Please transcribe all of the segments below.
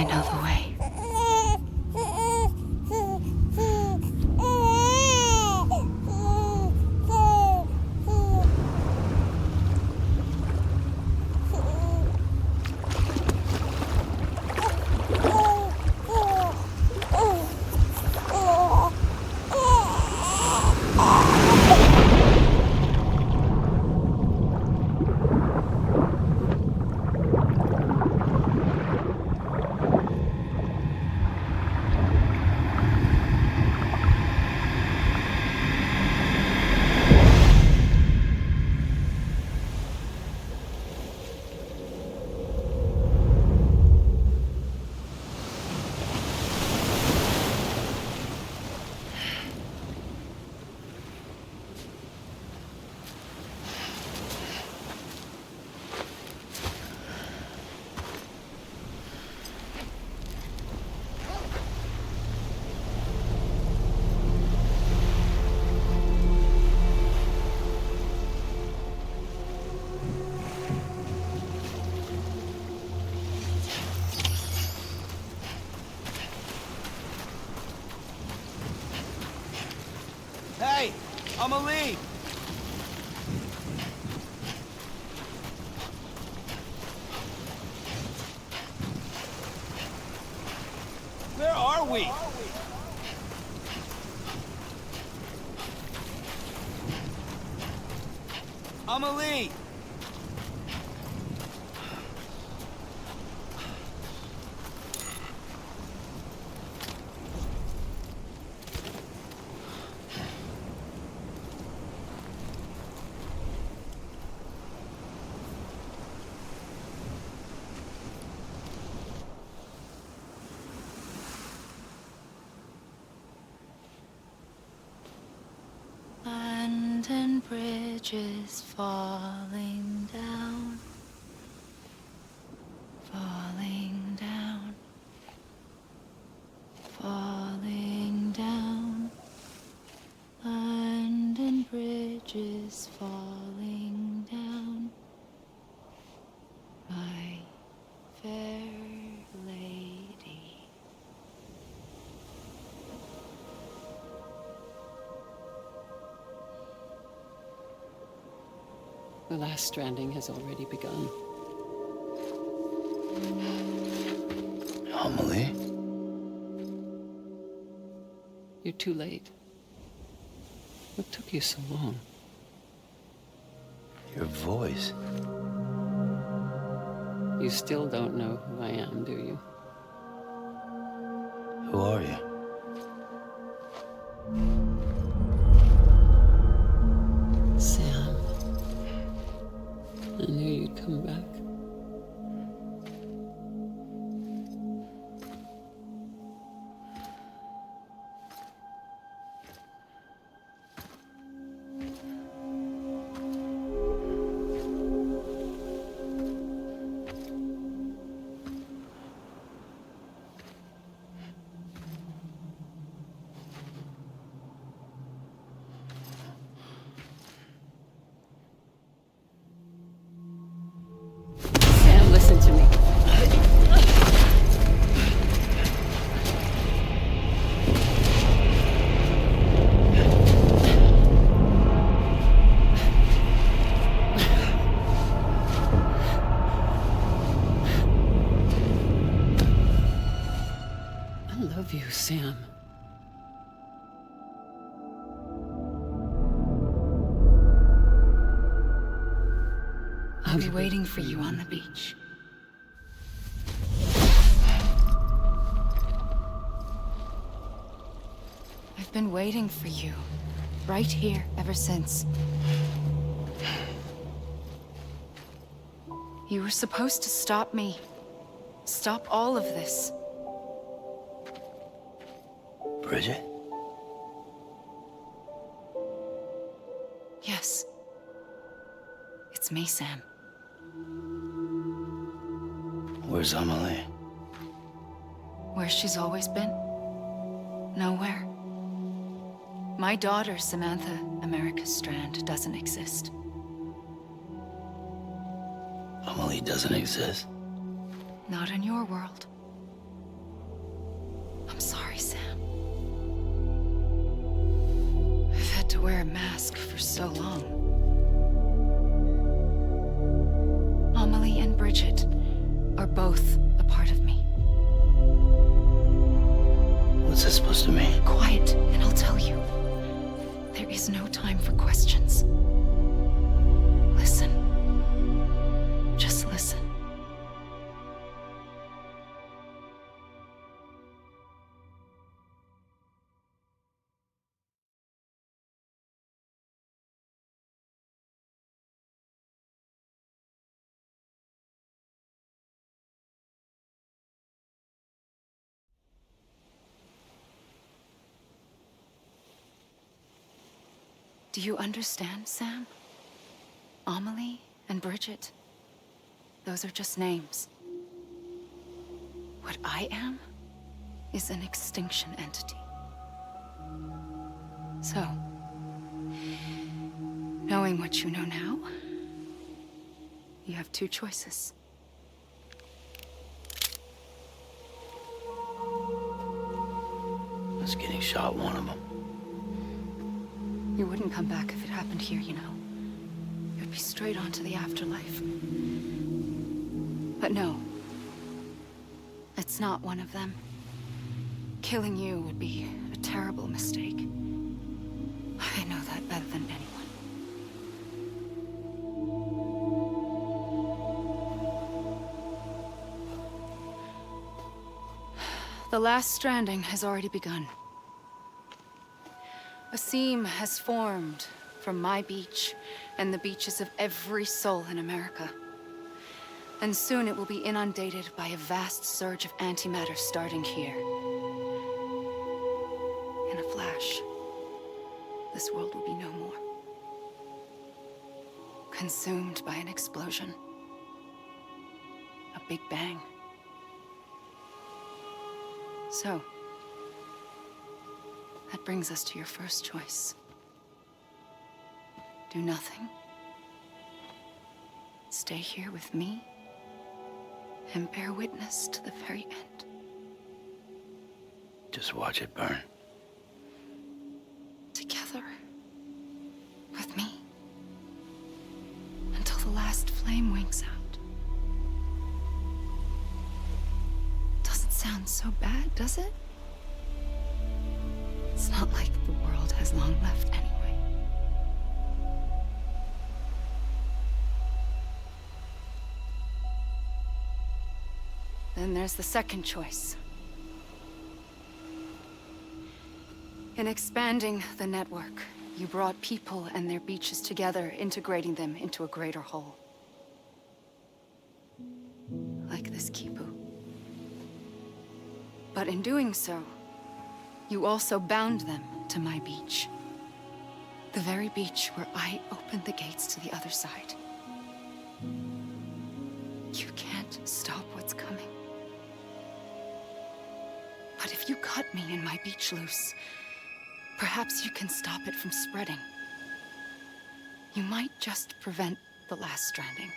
I know the way. Hey, Amelie! Where are we? Amelie! London Bridge is falling down, falling down, falling down. London Bridge is falling down, my fair lady. The last stranding has already begun. Amelie? You're too late. What took you so long? Your voice. You still don't know who I am, do you? Who are you? Sam. I knew you'd come back. Sam, listen to me. I love you, Sam. I'll be waiting for you on the beach. I've been waiting for you, right here, ever since. You were supposed to stop me. Stop all of this. Bridget? Yes. It's me, Sam. Where's Amelie? Where she's always been. Nowhere. My daughter, Samantha America Strand, doesn't exist. Amelie doesn't exist. Not in your world. to wear a mask for so long. Amelie and Bridget are both a part of me. What's this supposed to mean? Quiet, and I'll tell you. There is no time for questions. Listen. Just listen. Do you understand, Sam? Amelie and Bridget, those are just names. What I am is an extinction entity. So, knowing what you know now, you have two choices. Us getting shot, one of them. You wouldn't come back if it happened here, you know. You'd be straight on to the afterlife. But no. It's not one of them. Killing you would be a terrible mistake. I know that better than anyone. The last stranding has already begun. A seam has formed from my beach and the beaches of every soul in America. And soon it will be inundated by a vast surge of antimatter starting here. In a flash, this world will be no more. Consumed by an explosion. A big bang. So, that brings us to your first choice. Do nothing. Stay here with me and bear witness to the very end. Just watch it burn. Together. With me. Until the last flame winks out. Doesn't sound so bad, does it? It's not like the world has long left anyway. Then there's the second choice. In expanding the network, you brought people and their beaches together, integrating them into a greater whole. Like this Kipu. But in doing so, you also bound them to my beach. The very beach where I opened the gates to the other side. You can't stop what's coming. But if you cut me and my beach loose, perhaps you can stop it from spreading. You might just prevent the last stranding.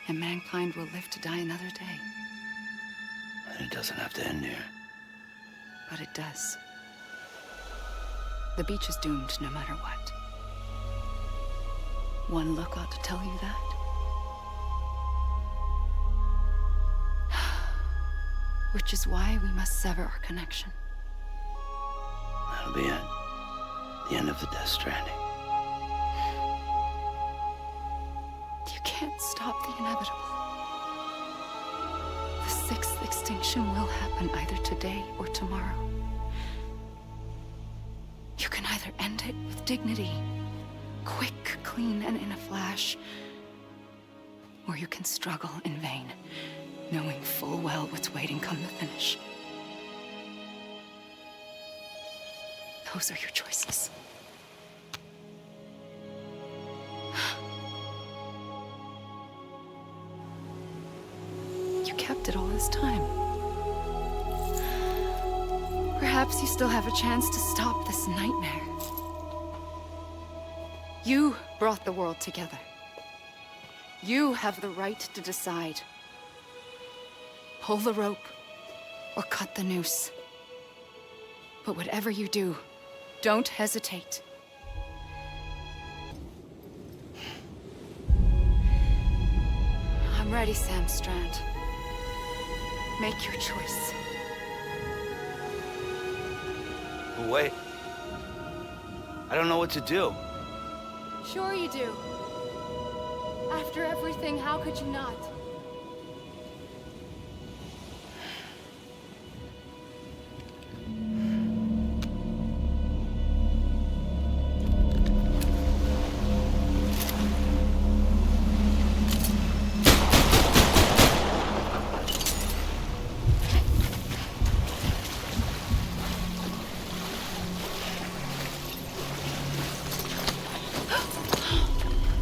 And mankind will live to die another day. And it doesn't have to end here. But it does. The beach is doomed no matter what. One look ought to tell you that. Which is why we must sever our connection. That'll be it. The end of the Death Stranding. You can't stop the inevitable. The sixth extinction will happen either today or tomorrow. You can either end it with dignity, quick, clean, and in a flash, or you can struggle in vain, knowing full well what's waiting come the finish. Those are your choices. You kept it all this time. Perhaps you still have a chance to stop this nightmare. You brought the world together. You have the right to decide. Pull the rope or cut the noose. But whatever you do, don't hesitate. ready, Sam Strand. Make your choice. But wait. I don't know what to do. Sure you do. After everything, how could you not?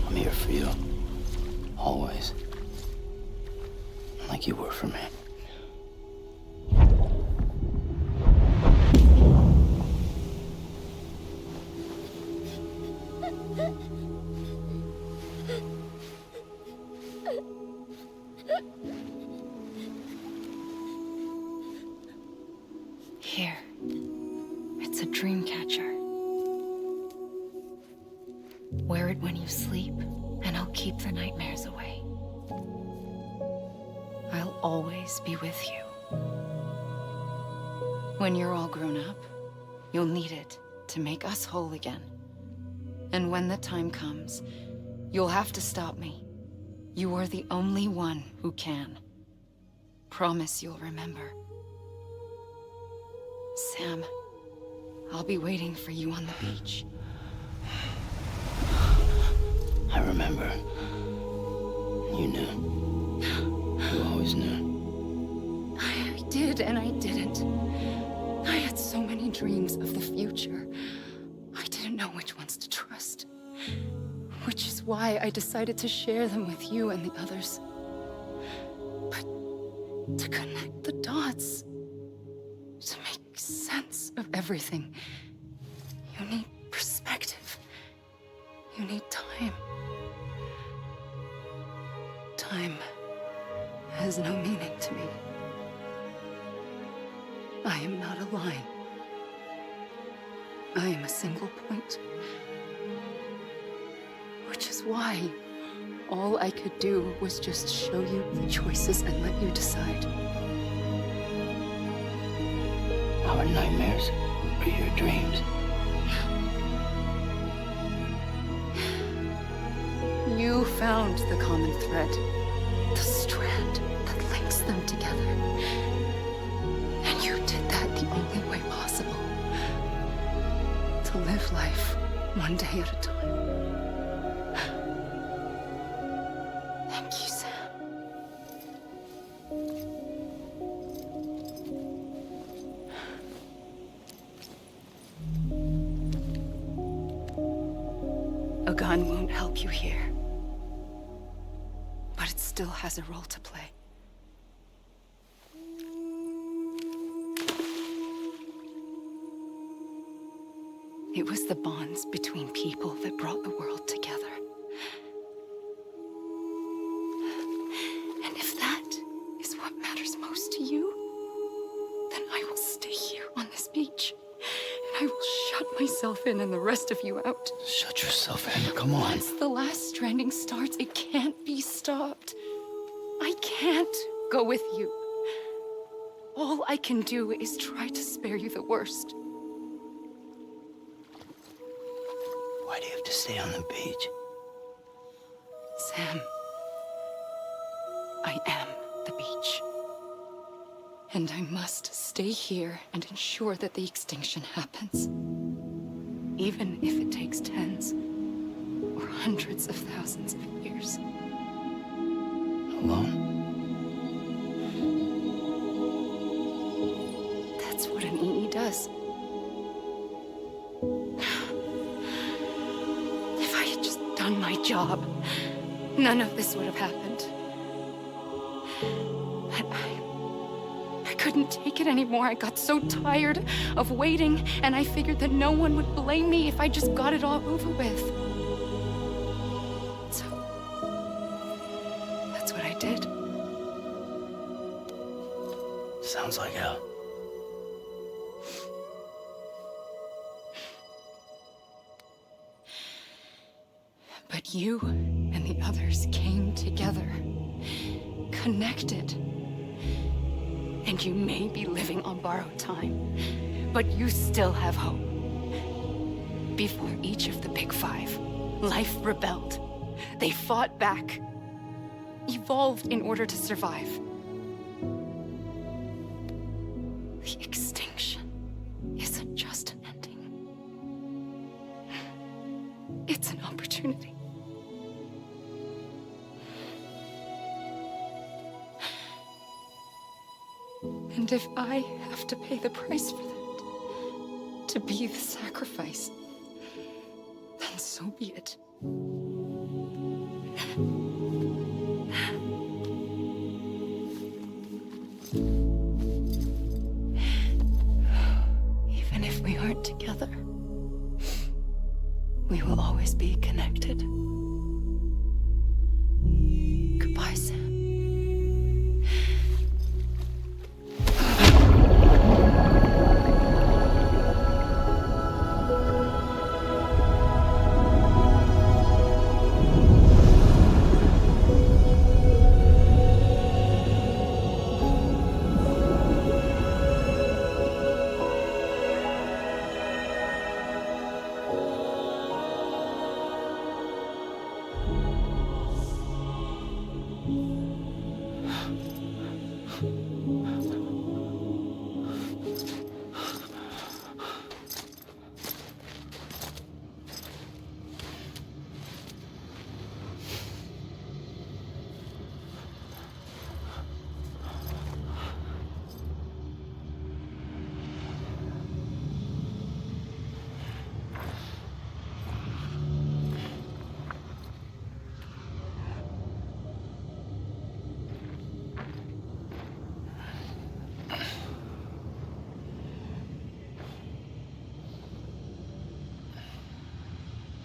I'm here for you. Always. Like you were for me. Here. It's a dream catcher. Wear it when you sleep, and I'll keep the nightmares away. I'll always be with you. When you're all grown up, you'll need it to make us whole again. And when the time comes, you'll have to stop me. You are the only one who can. Promise you'll remember. Sam, I'll be waiting for you on the beach. I remember. You knew. You always knew. I did and I didn't. I had so many dreams of the future. I didn't know which ones to trust. Which is why I decided to share them with you and the others. But to connect the dots, to make sense of everything, you need perspective. You need time. Time has no meaning to me. I am not a line. I am a single point. Which is why all I could do was just show you the choices and let you decide. Our nightmares are your dreams. You found the common thread, the strand that links them together. And you did that the only way possible. To live life one day at a time. Thank you, Sam. A gun won't help you here. But it still has a role to play. It was the bonds between people that brought the world together. And if that is what matters most to you, then I will stay here on this beach. And I will shut myself in and the rest of you out. Shut yourself in. Come on. Once the last stranding starts, it can't be stopped. I can't go with you. All I can do is try to spare you the worst. Why do you have to stay on the beach? Sam, I am the beach. And I must stay here and ensure that the extinction happens. Even if it takes tens or hundreds of thousands of years. Alone? That's what an EE does. If I had just done my job, none of this would have happened. But I couldn't take it anymore. I got so tired of waiting, and I figured that no one would blame me if I just got it all over with. So, that's what I did. Sounds like hell. But you and the others came together. connected. And you may be living on borrowed time, but you still have hope. Before each of the Big Five, life rebelled. They fought back, evolved in order to survive. The extinction isn't just an ending. It's an opportunity. And if I have to pay the price for that, to be the sacrifice, then so be it. Even if we aren't together, we will always be connected. Goodbye, Sam.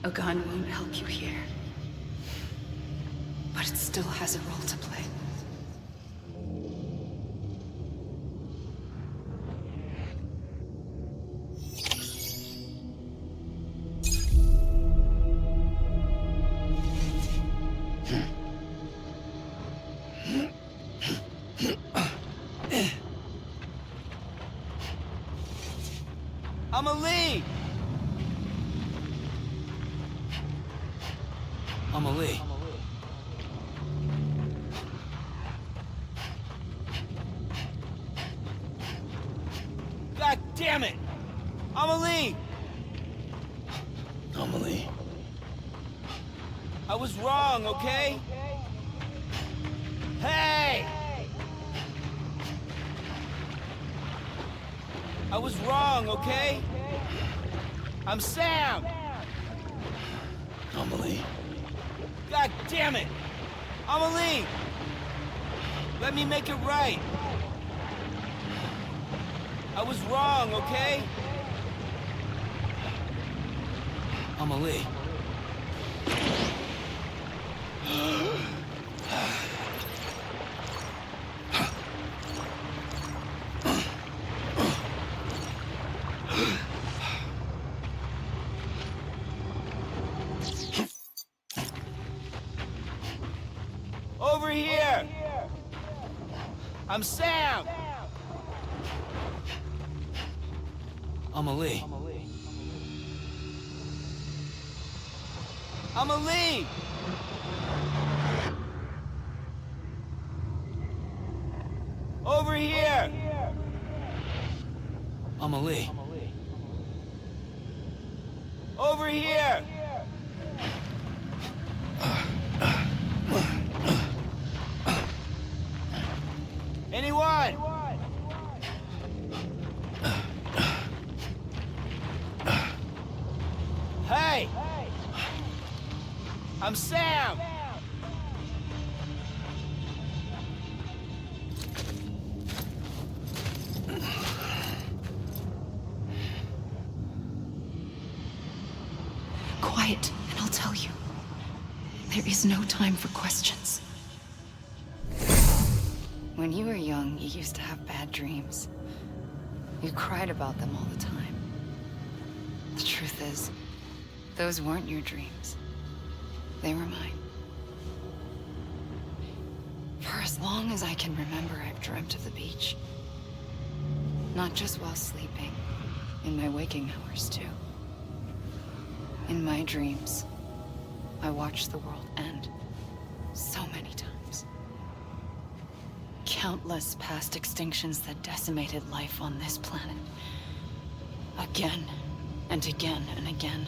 A gun won't help you here, but it still has a role to play. Amelie! Amelie. God damn it! Amelie! Amelie. I was wrong, okay? Hey! I was wrong, okay? I'm Sam! Amelie. God damn it! Amelie! Let me make it right! I was wrong, okay? Amelie. Over here! I'm Sam! Amelie. Amelie! Over here! Amelie. Over here! Anyone? Hey! I'm Sam! Quiet, and I'll tell you. There is no time for questions. When you were young, you used to have bad dreams. You cried about them all the time. The truth is, those weren't your dreams. They were mine. For as long as I can remember, I've dreamt of the beach. Not just while sleeping, in my waking hours too. In my dreams, I watched the world end so many times. Countless past extinctions that decimated life on this planet. Again, and again, and again.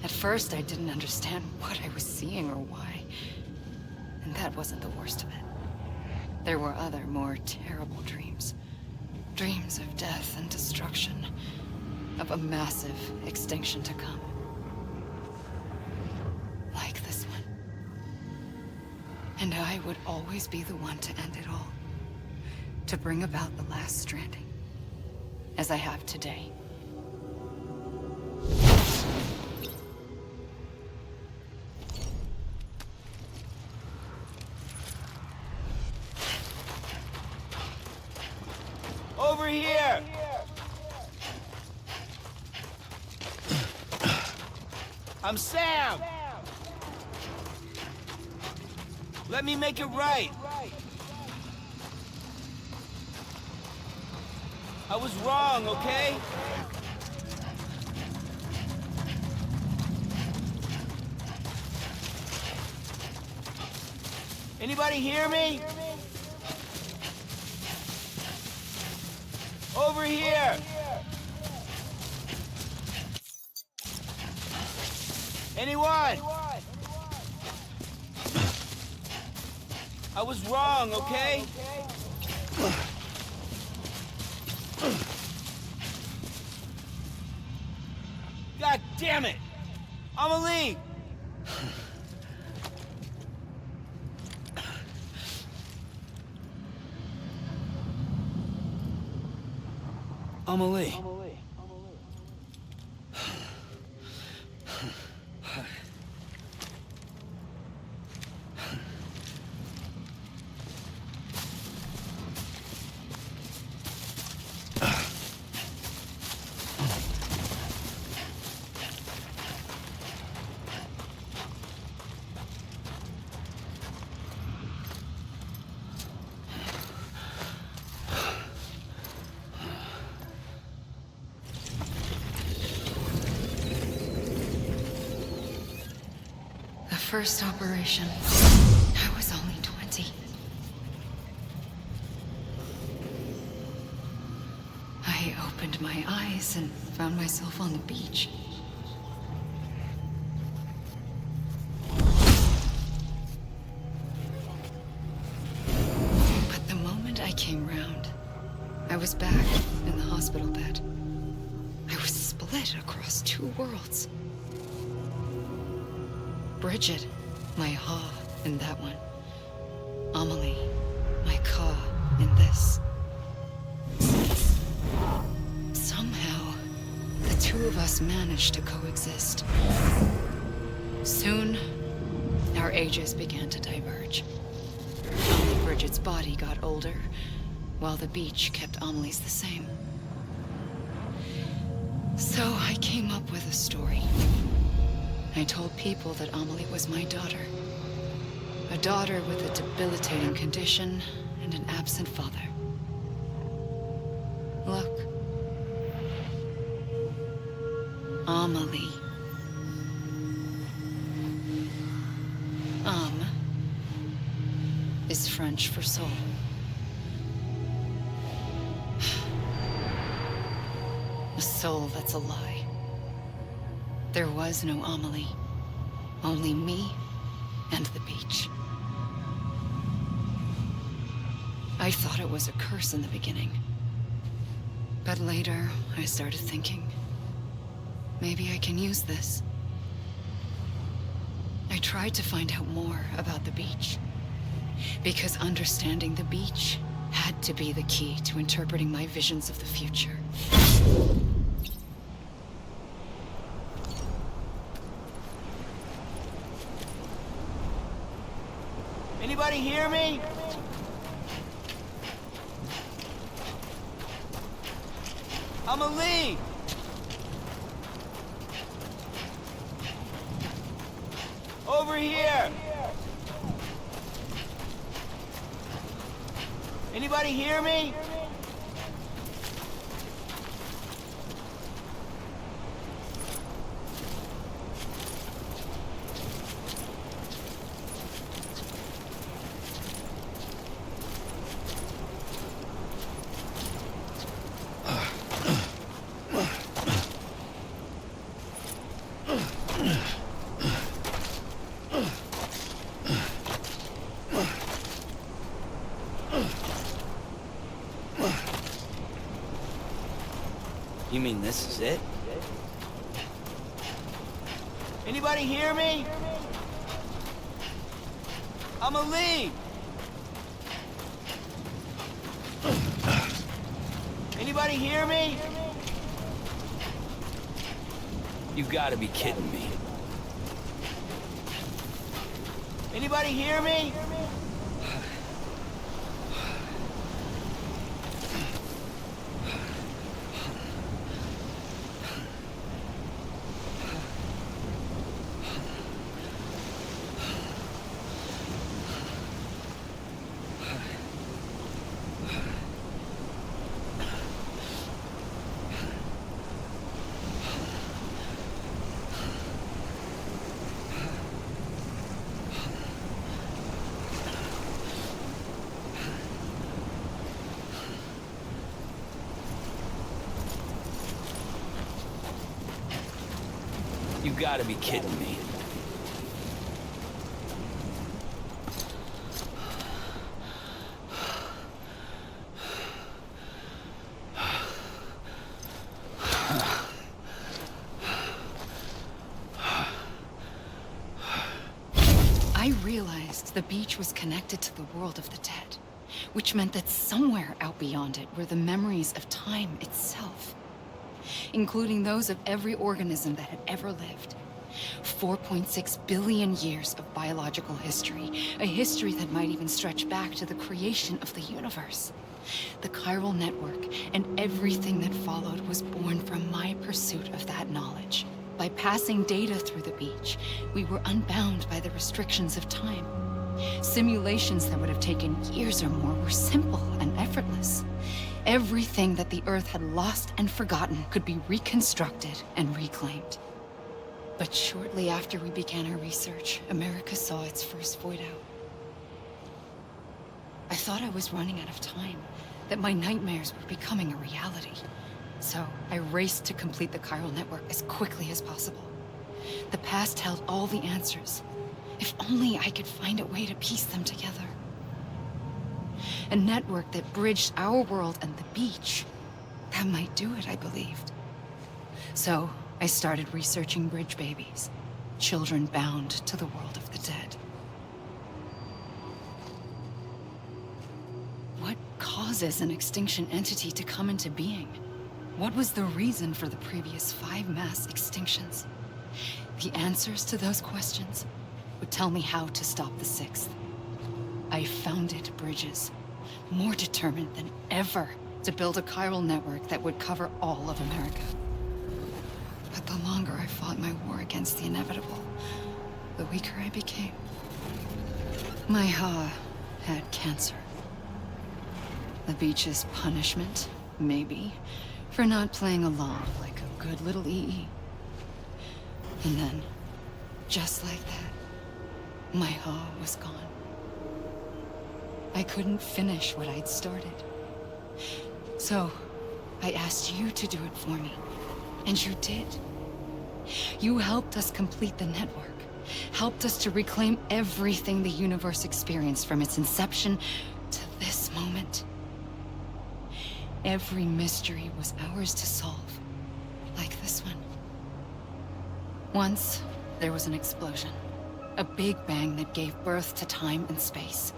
At first, I didn't understand what I was seeing or why. And that wasn't the worst of it. There were other, more terrible dreams. Dreams of death and destruction. Of a massive extinction to come. Like this one. And I would always be the one to end it all. To bring about the last stranding. As I have today. Over here! I'm Sam! Let me make it right. I was wrong, okay? Anybody hear me? Over here! Anyone? I was wrong, okay? God damn it! Amelie! Amelie. First operation. I was only 20. I opened my eyes and found myself on the beach. But the moment I came round, I was back in the hospital bed. I was split across two worlds. Bridget, my Ha in that one. Amelie, my Ka in this. Somehow, the two of us managed to coexist. Soon, our ages began to diverge. Only Bridget's body got older, while the beach kept Amelie's the same. So I came up with a story. I told people that Amelie was my daughter. A daughter with a debilitating condition and an absent father. Look. Amelie. Is French for soul. A soul that's a lie. There was no Amelie. Only me and the beach. I thought it was a curse in the beginning. But later, I started thinking, maybe I can use this. I tried to find out more about the beach. Because understanding the beach had to be the key to interpreting my visions of the future. Anybody hear me? Amelie! Over here! Anybody hear me? You mean this is it? Anybody hear me? I'ma leave! Anybody hear me? You gotta be kidding me. Anybody hear me? You gotta be kidding me. I realized the beach was connected to the world of the dead, which meant that somewhere out beyond it were the memories of time itself, including those of every organism that had ever lived. 4.6 billion years of biological history, a history that might even stretch back to the creation of the universe. The chiral network and everything that followed was born from my pursuit of that knowledge. By passing data through the beach, we were unbound by the restrictions of time. Simulations that would have taken years or more were simple and effortless. Everything that the Earth had lost and forgotten could be reconstructed and reclaimed. But shortly after we began our research, America saw its first void out. I thought I was running out of time, that my nightmares were becoming a reality. So I raced to complete the chiral network as quickly as possible. The past held all the answers. If only I could find a way to piece them together. A network that bridged our world and the beach. That might do it, I believed. So I started researching bridge babies, children bound to the world of the dead. What causes an extinction entity to come into being? What was the reason for the previous 5 mass extinctions? The answers to those questions would tell me how to stop the 6th. I founded bridges, more determined than ever to build a chiral network that would cover all of America. But the longer I fought my war against the inevitable, the weaker I became. My Ha had cancer. The beach's punishment, maybe, for not playing along like a good little EE. And then, just like that, my Ha was gone. I couldn't finish what I'd started. So, I asked you to do it for me. And you did. You helped us complete the network. Helped us to reclaim everything the universe experienced from its inception to this moment. Every mystery was ours to solve. Like this one. Once, there was an explosion. A big bang that gave birth to time and space.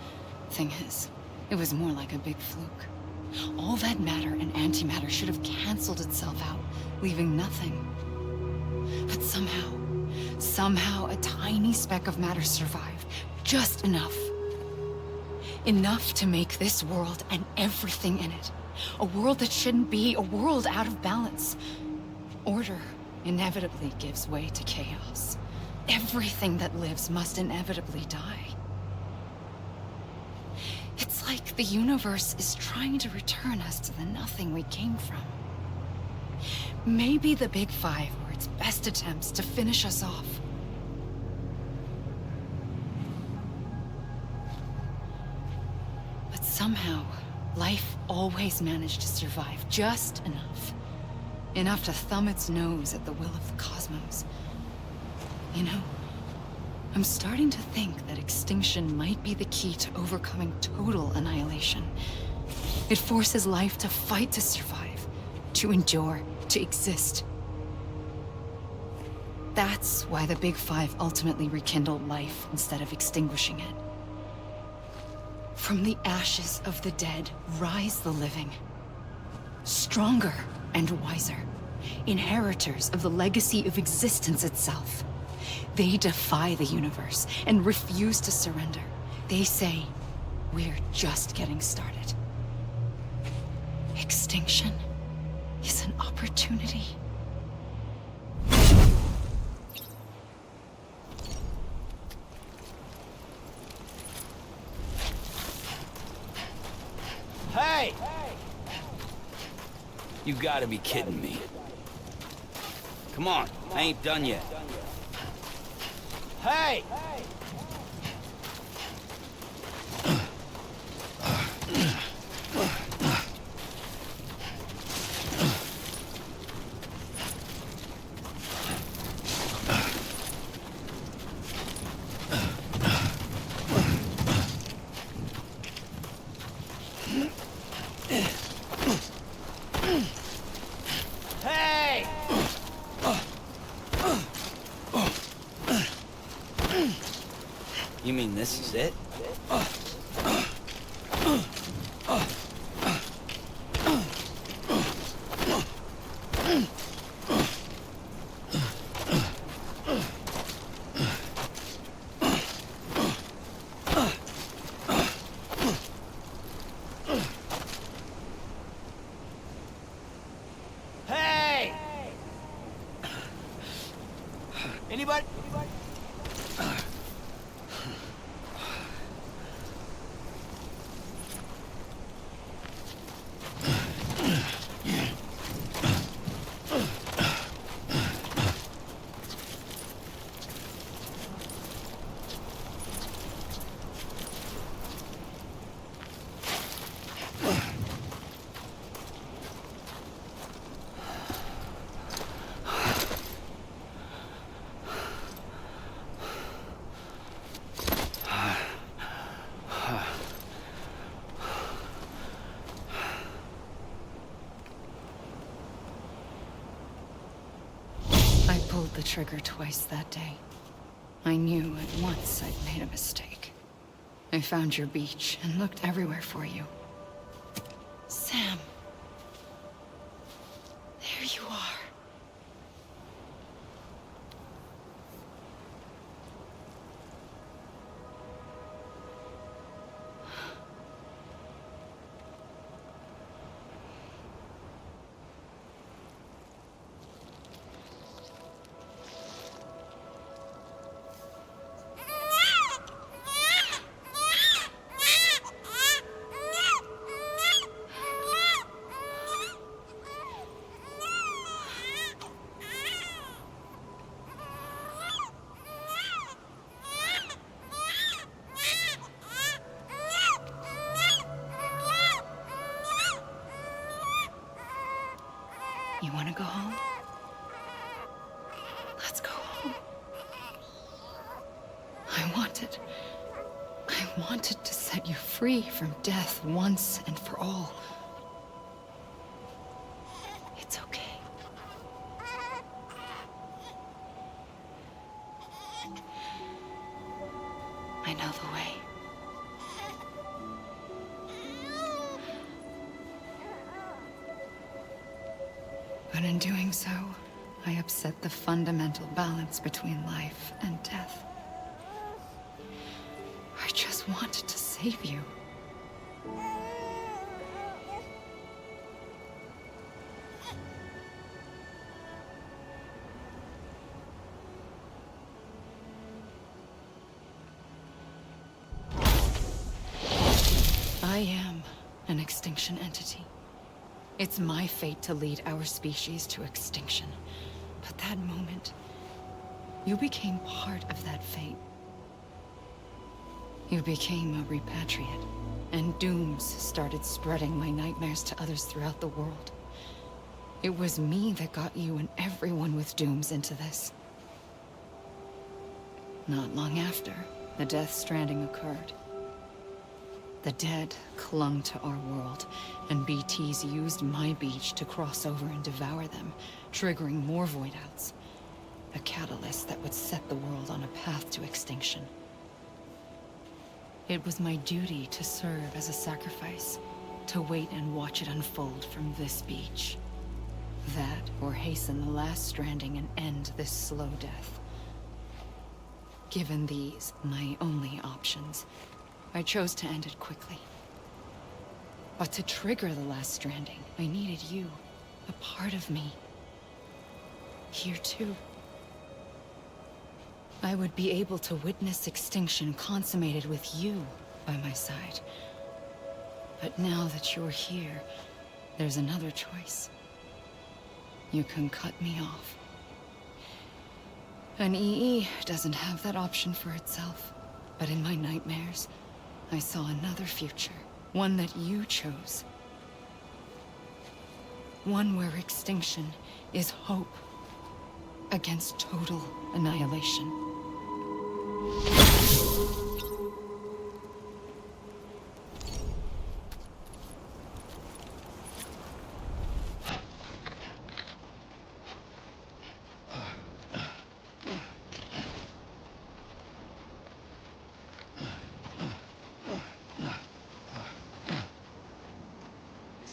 Thing is, it was more like a big fluke. All that matter and antimatter should have canceled itself out, leaving nothing. But somehow a tiny speck of matter survived. Just enough. Enough to make this world and everything in it. A world that shouldn't be, a world out of balance. Order inevitably gives way to chaos. Everything that lives must inevitably die. It's like the universe is trying to return us to the nothing we came from. Maybe the Big Five were its best attempts to finish us off. But somehow, life always managed to survive just enough. Enough to thumb its nose at the will of the cosmos. You know, I'm starting to think that extinction might be the key to overcoming total annihilation. It forces life to fight to survive, to endure, to exist. That's why the Big Five ultimately rekindled life instead of extinguishing it. From the ashes of the dead rise the living. Stronger and wiser. Inheritors of the legacy of existence itself. They defy the universe and refuse to surrender. They say, we're just getting started. Extinction is an opportunity. Hey! You gotta be kidding me. Come on, I ain't done yet. Hey! Hey! You mean this is it? Hey! Anybody? I pulled the trigger twice that day. I knew at once I'd made a mistake. I found your beach and looked everywhere for you. Sam. There you are. You want to go home? Let's go home. I wanted to set you free from death once and for all. It's okay. I know the way. But in doing so, I upset the fundamental balance between life and death. I just wanted to save you. I am an extinction entity. It's my fate to lead our species to extinction. But that moment, you became part of that fate. You became a repatriate, and dooms started spreading my nightmares to others throughout the world. It was me that got you and everyone with dooms into this. Not long after, the Death Stranding occurred. The dead clung to our world, and BTs used my beach to cross over and devour them, triggering more void outs. A catalyst that would set the world on a path to extinction. It was my duty to serve as a sacrifice, to wait and watch it unfold from this beach. That, or hasten the last stranding and end this slow death. Given these, my only options, I chose to end it quickly. But to trigger the last stranding, I needed you, a part of me. Here too. I would be able to witness extinction consummated with you by my side. But now that you're here, there's another choice. You can cut me off. An EE doesn't have that option for itself. But in my nightmares, I saw another future. One that you chose. One where extinction is hope against total annihilation.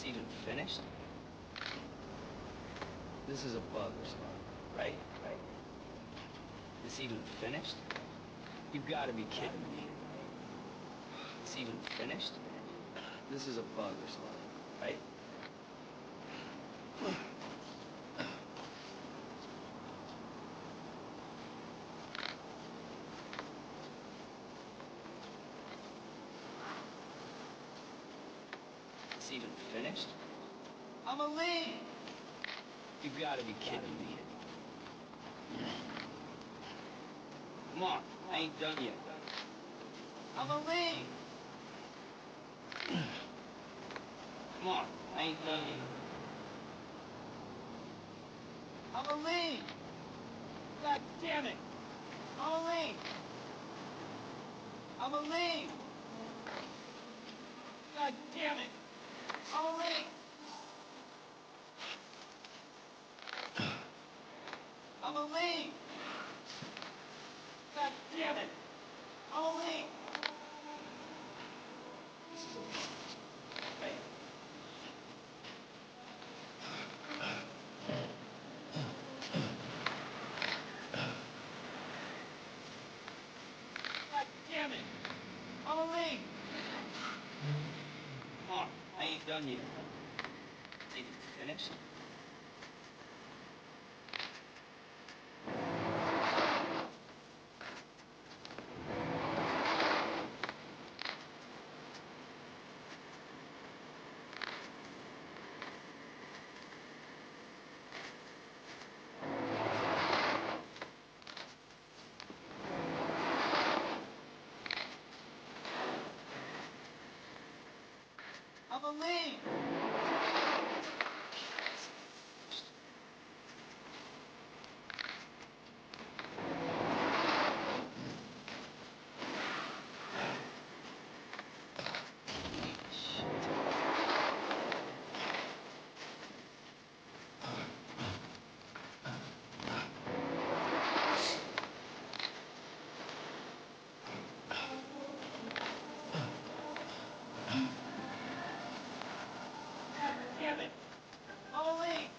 Even finished? This is a bug or something, right? This even finished? You gotta be kidding me. This even finished? This is a bug or something, right? This even finished? I'm a lead! You gotta be kidding me. Come on, I ain't done yet. I'm a lead! Come on, I ain't done yet. I'm a lead! God damn it! I'm a lead! I'm a lead! God damn it! I'm a lead! I'm a lead! God damn it! I'm a lead! This is a right? God damn it! I'm a lead! Come on, I ain't done yet. Did you finish? I'm a lead! Damn it! I'm a lead!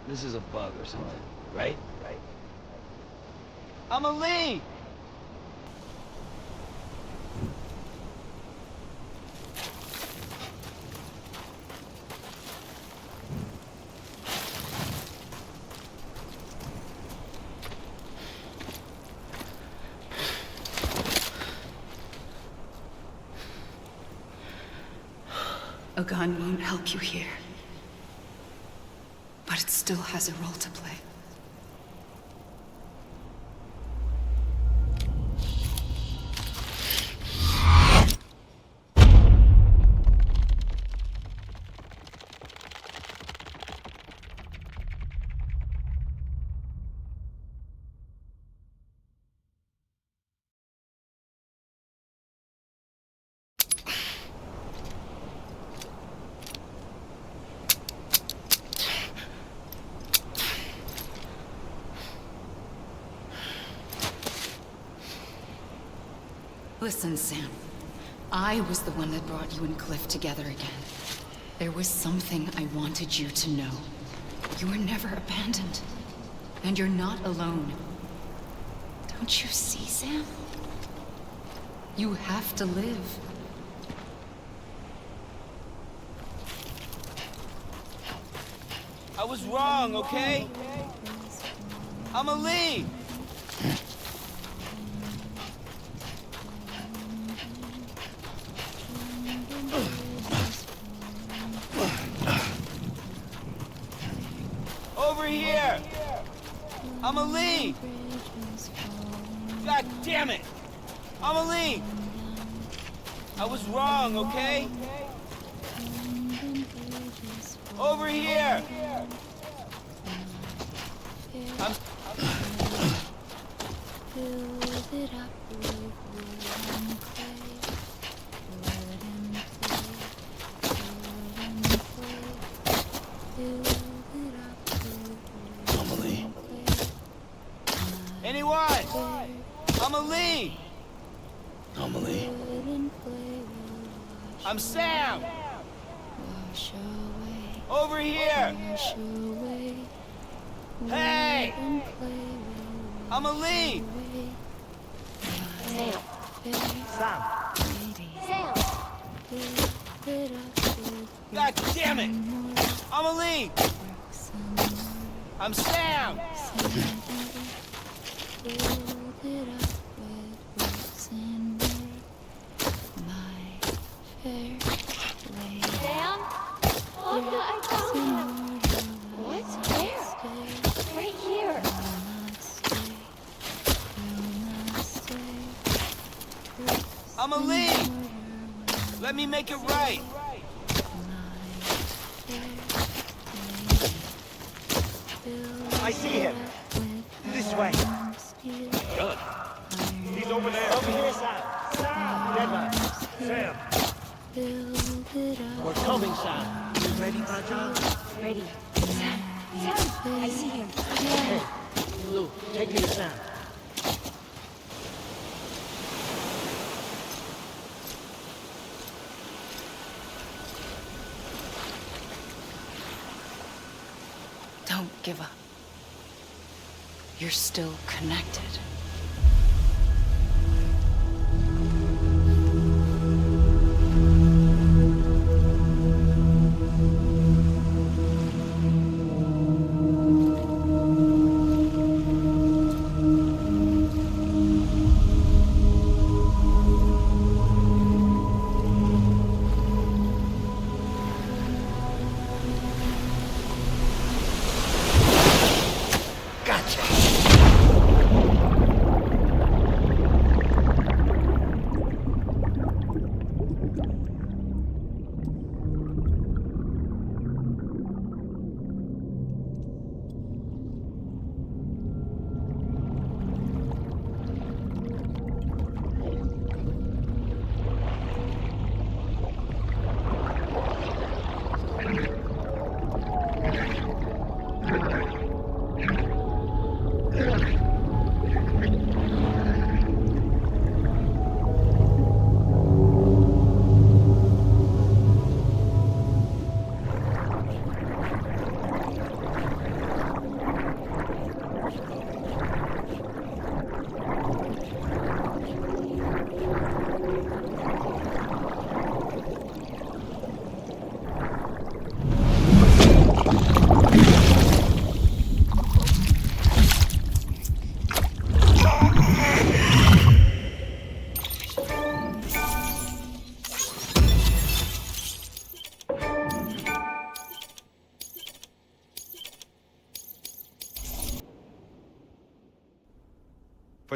This is a bug or something, right? Amelie! A gun won't help you here. But it still has a role to play. Listen, Sam. I was the one that brought you and Cliff together again. There was something I wanted you to know. You were never abandoned. And you're not alone. Don't you see, Sam? You have to live. I was wrong, okay? Amelie! Over here! Amelie! God damn it! Amelie! I was wrong, okay? Over here! I'm... Amelie. Anyone? Amelie! Amelie. I'm Sam! Over here! Hey! Amelie! Sam. God damn it! Amelie! I'm Sam! Sam? Olga, I found you. What? Where? Right here. Amelie! Let me make it right! I see him. This way. Good. He's over there. Over here, Sam. Sam! Dead man. Sam. We're coming, Sam. You ready for a job? Ready. Sam. Sam. I see him. Hey, Lou, take me to Sam. Don't give up. You're still connected.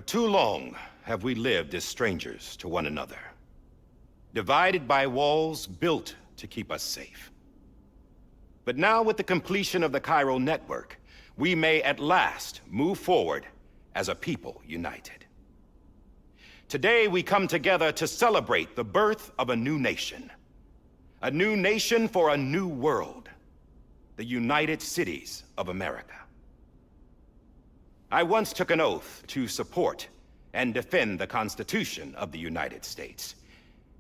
For too long have we lived as strangers to one another, divided by walls built to keep us safe. But now, with the completion of the Cairo network, we may at last move forward as a people united. Today, we come together to celebrate the birth of a new nation. A new nation for a new world. The United Cities of America. I once took an oath to support and defend the Constitution of the United States.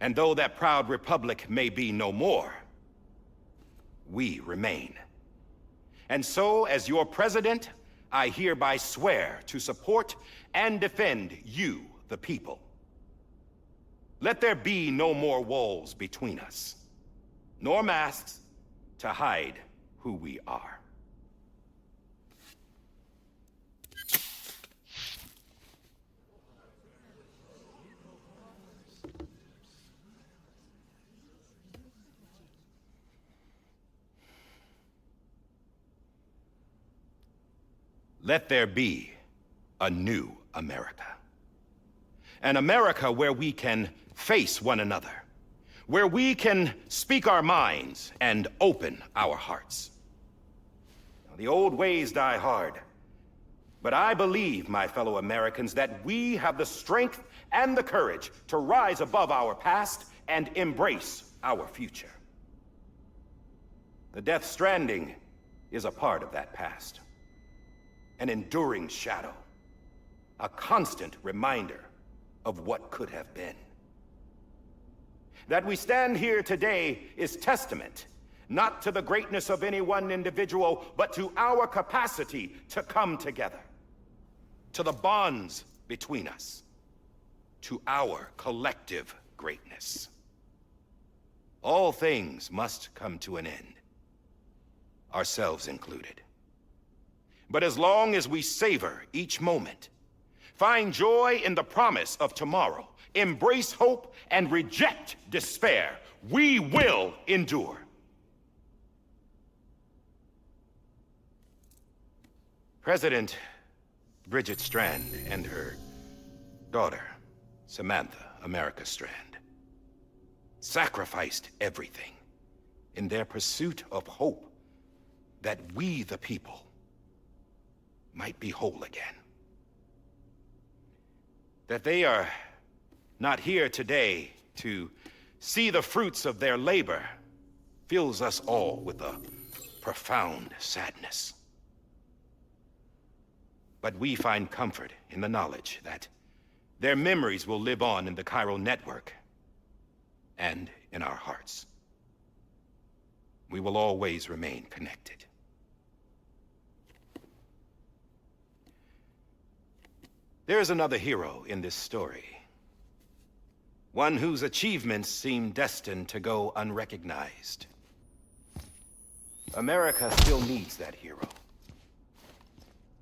And though that proud republic may be no more, we remain. And so, as your president, I hereby swear to support and defend you, the people. Let there be no more walls between us, nor masks to hide who we are. Let there be a new America. An America where we can face one another, where we can speak our minds and open our hearts. Now, the old ways die hard, but I believe, my fellow Americans, that we have the strength and the courage to rise above our past and embrace our future. The Death Stranding is a part of that past. An enduring shadow, a constant reminder of what could have been. That we stand here today is testament, not to the greatness of any one individual, but to our capacity to come together, to the bonds between us, to our collective greatness. All things must come to an end, ourselves included. But as long as we savor each moment, find joy in the promise of tomorrow, embrace hope, and reject despair, we will endure. President Bridget Strand and her daughter, Samantha America Strand, sacrificed everything in their pursuit of hope that we, the people, might be whole again. That they are not here today to see the fruits of their labor fills us all with a profound sadness. But we find comfort in the knowledge that their memories will live on in the Cairo network and in our hearts. We will always remain connected. There's another hero in this story. One whose achievements seem destined to go unrecognized. America still needs that hero.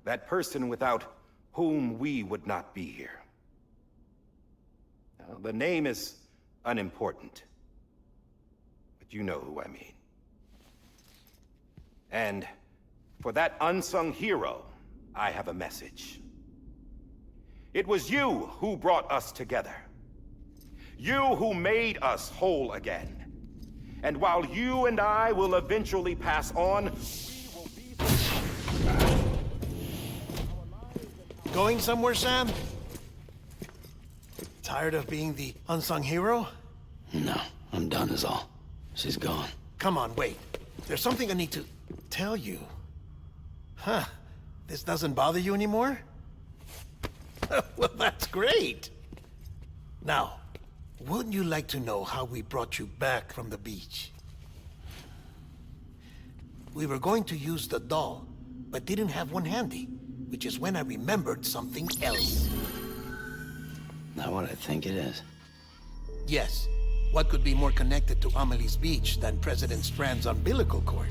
That person without whom we would not be here. Now, the name is unimportant, but you know who I mean. And for that unsung hero, I have a message. It was you who brought us together. You who made us whole again. And while you and I will eventually pass on, we will be... Going somewhere, Sam? Tired of being the unsung hero? No, I'm done is all. She's gone. Come on, wait. There's something I need to tell you. Huh. This doesn't bother you anymore? Well, that's great. Now, wouldn't you like to know how we brought you back from the beach? We were going to use the doll, but didn't have one handy, which is when I remembered something else. Not what I think it is. Yes. What could be more connected to Amelie's beach than President Strand's umbilical cord?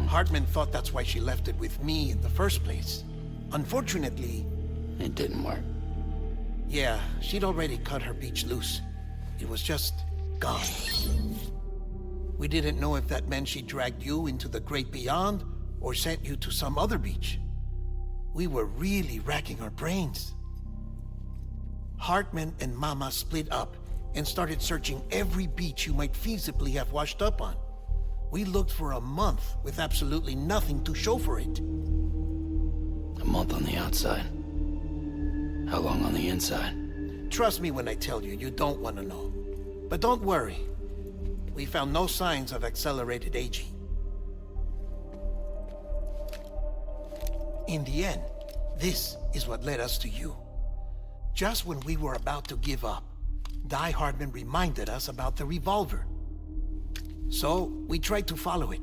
Hartman thought that's why she left it with me in the first place. Unfortunately... It didn't work. Yeah, she'd already cut her beach loose. It was just gone. We didn't know if that meant she dragged you into the great beyond, or sent you to some other beach. We were really racking our brains. Hartman and Mama split up and started searching every beach you might feasibly have washed up on. We looked for a month with absolutely nothing to show for it. A month on the outside. How long on the inside? Trust me when I tell you, you don't want to know. But don't worry. We found no signs of accelerated aging. In the end, this is what led us to you. Just when we were about to give up, Die Hardman reminded us about the revolver. So, we tried to follow it,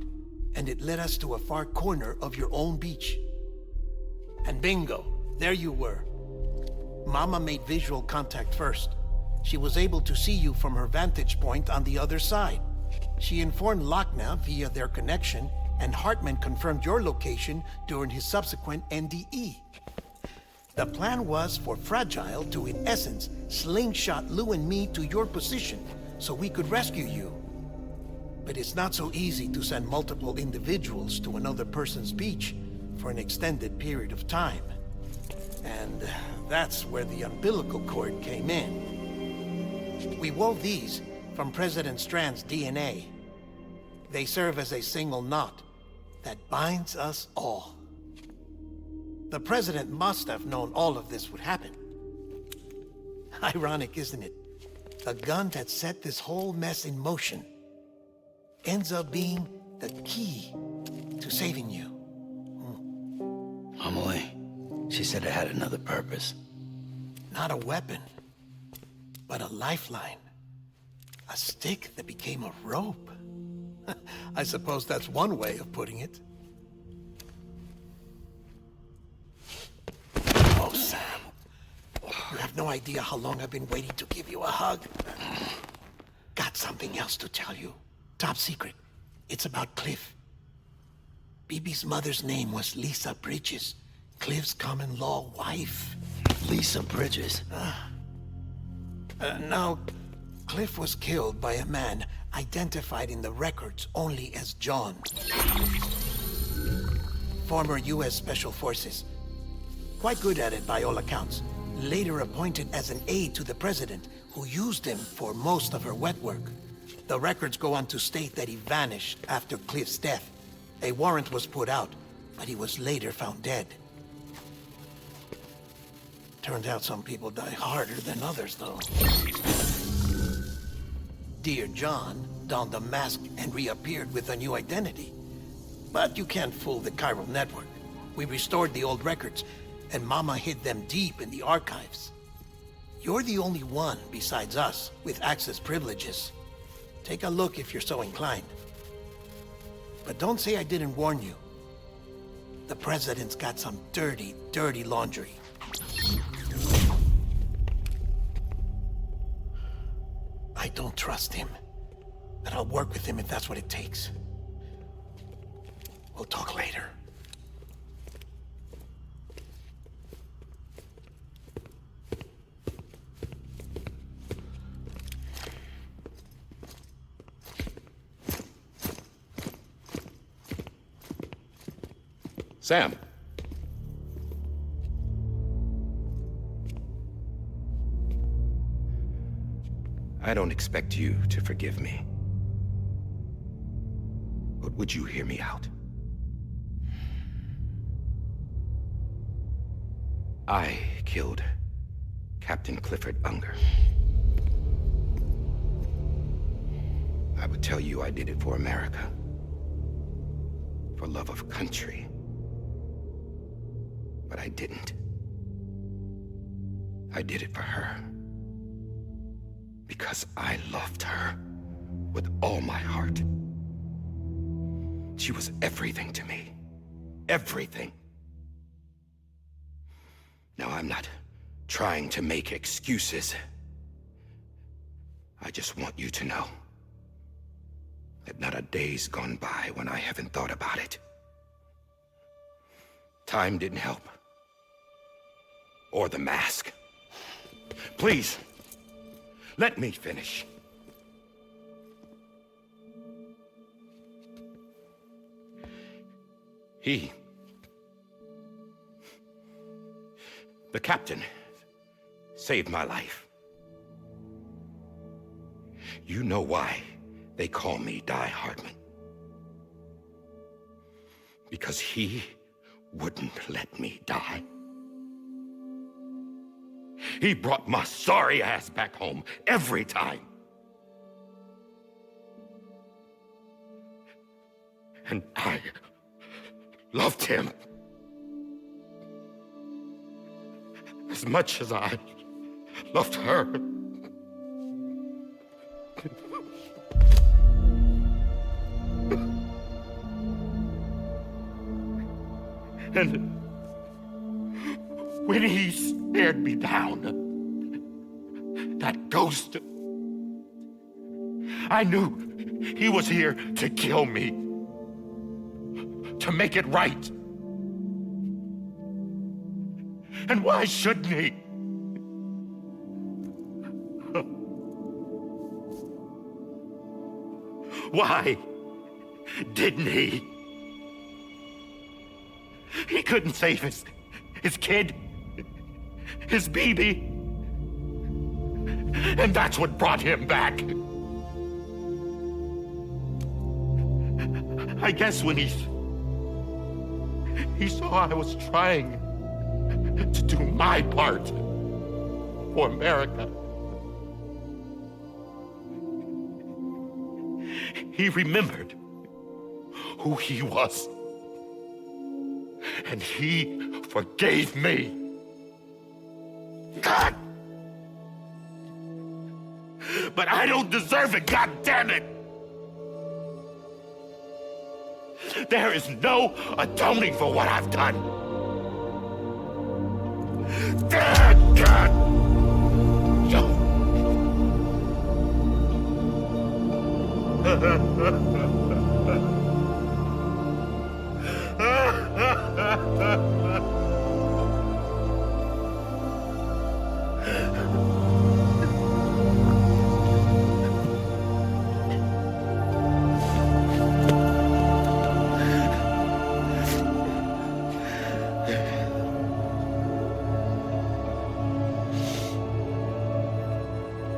and it led us to a far corner of your own beach. And bingo, there you were. Mama made visual contact first. She was able to see you from her vantage point on the other side. She informed Lochner via their connection, and Hartman confirmed your location during his subsequent NDE. The plan was for Fragile to, in essence, slingshot Lou and me to your position so we could rescue you. But it's not so easy to send multiple individuals to another person's beach for an extended period of time. And that's where the umbilical cord came in. We wove these from President Strand's DNA. They serve as a single knot that binds us all. The President must have known all of this would happen. Ironic, isn't it? The gun that set this whole mess in motion ends up being the key to saving you. Amelie, she said it had another purpose. Not a weapon, but a lifeline. A stick that became a rope. I suppose that's one way of putting it. Oh, Sam. You have no idea how long I've been waiting to give you a hug. Got something else to tell you. Top secret. It's about Cliff. BB's mother's name was Lisa Bridges, Cliff's common-law wife. Lisa Bridges? Now, Cliff was killed by a man identified in the records only as John. Former U.S. Special Forces. Quite good at it by all accounts. Later appointed as an aide to the president, who used him for most of her wet work. The records go on to state that he vanished after Cliff's death. A warrant was put out, but he was later found dead. Turned out some people die harder than others, though. Dear John donned a mask and reappeared with a new identity. But you can't fool the chiral network. We restored the old records, and Mama hid them deep in the archives. You're the only one, besides us, with access privileges. Take a look if you're so inclined. But don't say I didn't warn you. The President's got some dirty, dirty laundry. I don't trust him, but I'll work with him if that's what it takes. We'll talk later. Sam. I don't expect you to forgive me. But would you hear me out? I killed Captain Clifford Unger. I would tell you I did it for America. For love of country. But I didn't. I did it for her. Because I loved her with all my heart. She was everything to me. Everything. Now, I'm not trying to make excuses. I just want you to know that not a day's gone by when I haven't thought about it. Time didn't help. Or the mask. Please, let me finish. The captain saved my life. You know why they call me Die Hardman? Because he wouldn't let me die. He brought my sorry ass back home every time. And I loved him as much as I loved her. And when he stared me down, that ghost, I knew he was here to kill me, to make it right. And why shouldn't he? Why didn't he? He couldn't save his kid, his baby. And that's what brought him back. I guess when he saw I was trying to do my part for America, he remembered who he was. And he forgave me. God! But I don't deserve it, God damn it! There is no atoning for what I've done. God!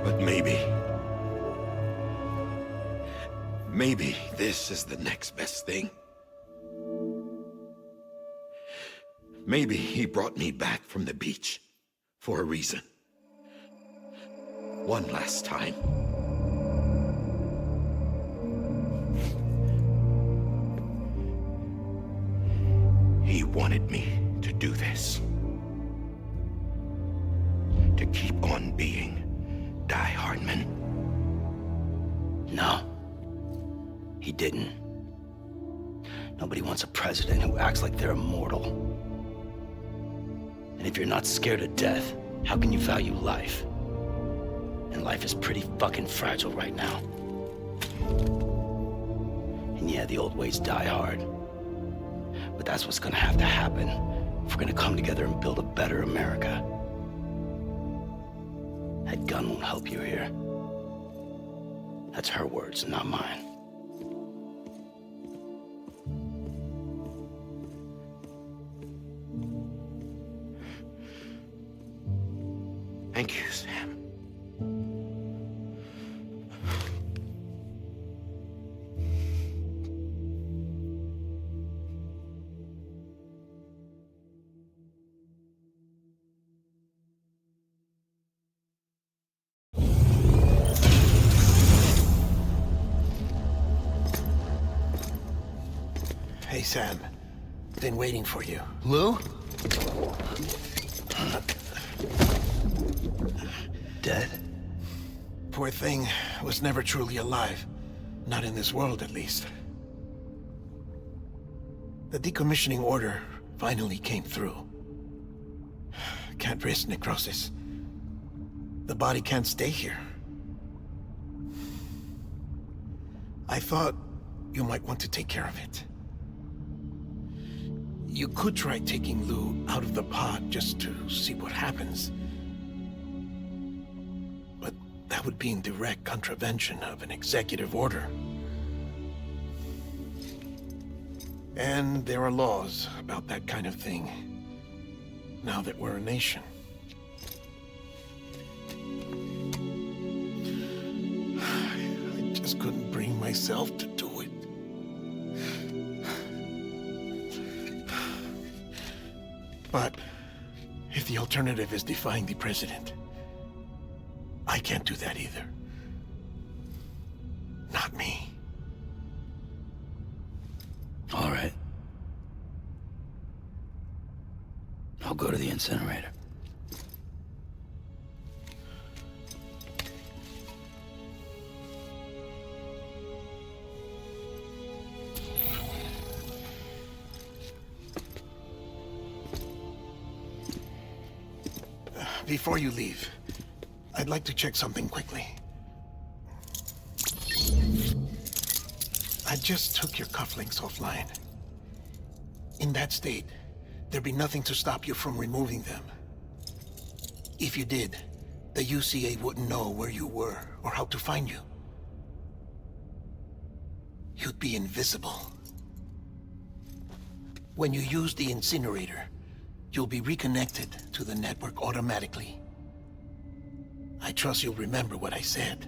But maybe this is the next best thing. Maybe he brought me back from the beach for a reason. One last time. He wanted me to do this. To keep on being Die Hardman. No, he didn't. Nobody wants a president who acts like they're immortal. And if you're not scared of death, how can you value life? And life is pretty fucking fragile right now. And yeah, the old ways die hard. But that's what's gonna have to happen if we're gonna come together and build a better America. That gun won't help you here. That's her words, not mine. Thank you, Sam. Hey, Sam. Been waiting for you. Lou? Dead? Poor thing was never truly alive. Not in this world, at least. The decommissioning order finally came through. Can't risk necrosis. The body can't stay here. I thought you might want to take care of it. You could try taking Lou out of the pod just to see what happens. But that would be in direct contravention of an executive order. And there are laws about that kind of thing, now that we're a nation. myself to do it. But if the alternative is defying the president, I can't do that either. Not me. All right. I'll go to the incinerator. Before you leave, I'd like to check something quickly. I just took your cufflinks offline. In that state, there'd be nothing to stop you from removing them. If you did, the UCA wouldn't know where you were or how to find you. You'd be invisible. When you use the incinerator, you'll be reconnected to the network automatically. I trust you'll remember what I said.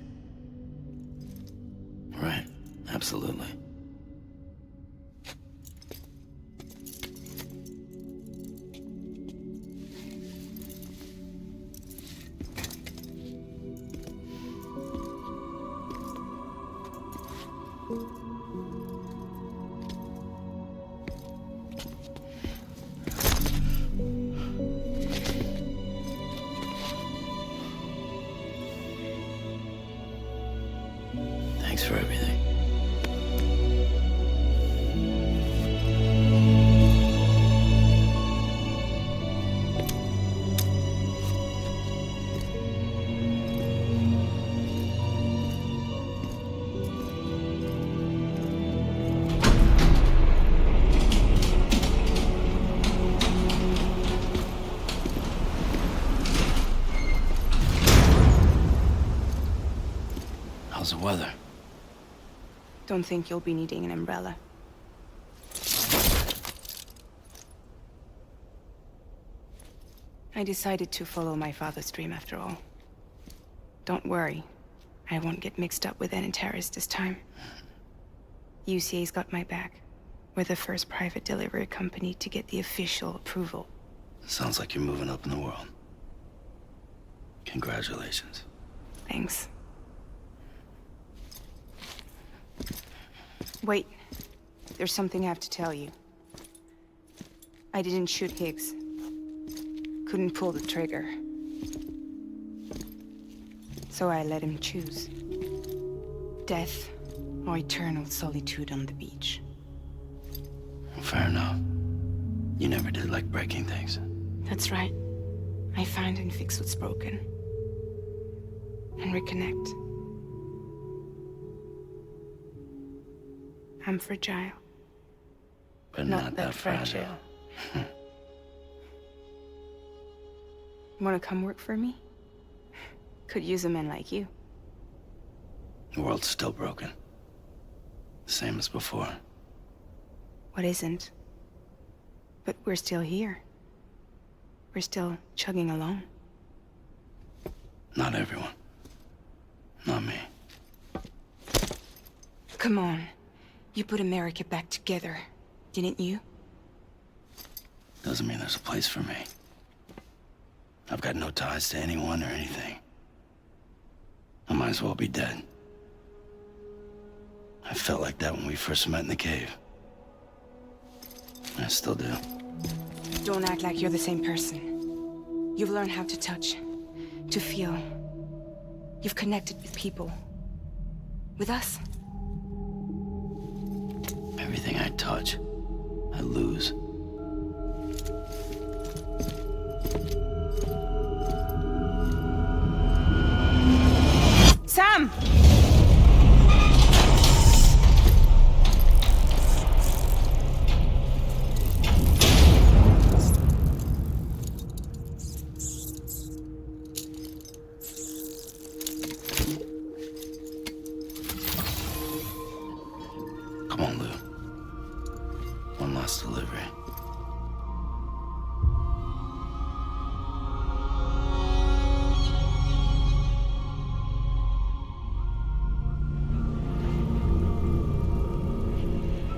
Right, absolutely. Thanks for everything. How's the weather? Don't think you'll be needing an umbrella. I decided to follow my father's dream after all. Don't worry. I won't get mixed up with any terrorists this time. UCA's got my back. We're the first private delivery company to get the official approval. Sounds like you're moving up in the world. Congratulations. Thanks. Wait. There's something I have to tell you. I didn't shoot Higgs. Couldn't pull the trigger. So I let him choose. Death or eternal solitude on the beach. Fair enough. You never did like breaking things. That's right. I find and fix what's broken. And reconnect. I'm fragile. But not that fragile. Wanna come work for me? Could use a man like you. The world's still broken. Same as before. What isn't? But we're still here. We're still chugging along. Not everyone. Not me. Come on. You put America back together, didn't you? Doesn't mean there's a place for me. I've got no ties to anyone or anything. I might as well be dead. I felt like that when we first met in the cave. I still do. Don't act like you're the same person. You've learned how to touch, to feel. You've connected with people. With us. Everything I touch, I lose. Sam! Come on, Lou. One last delivery.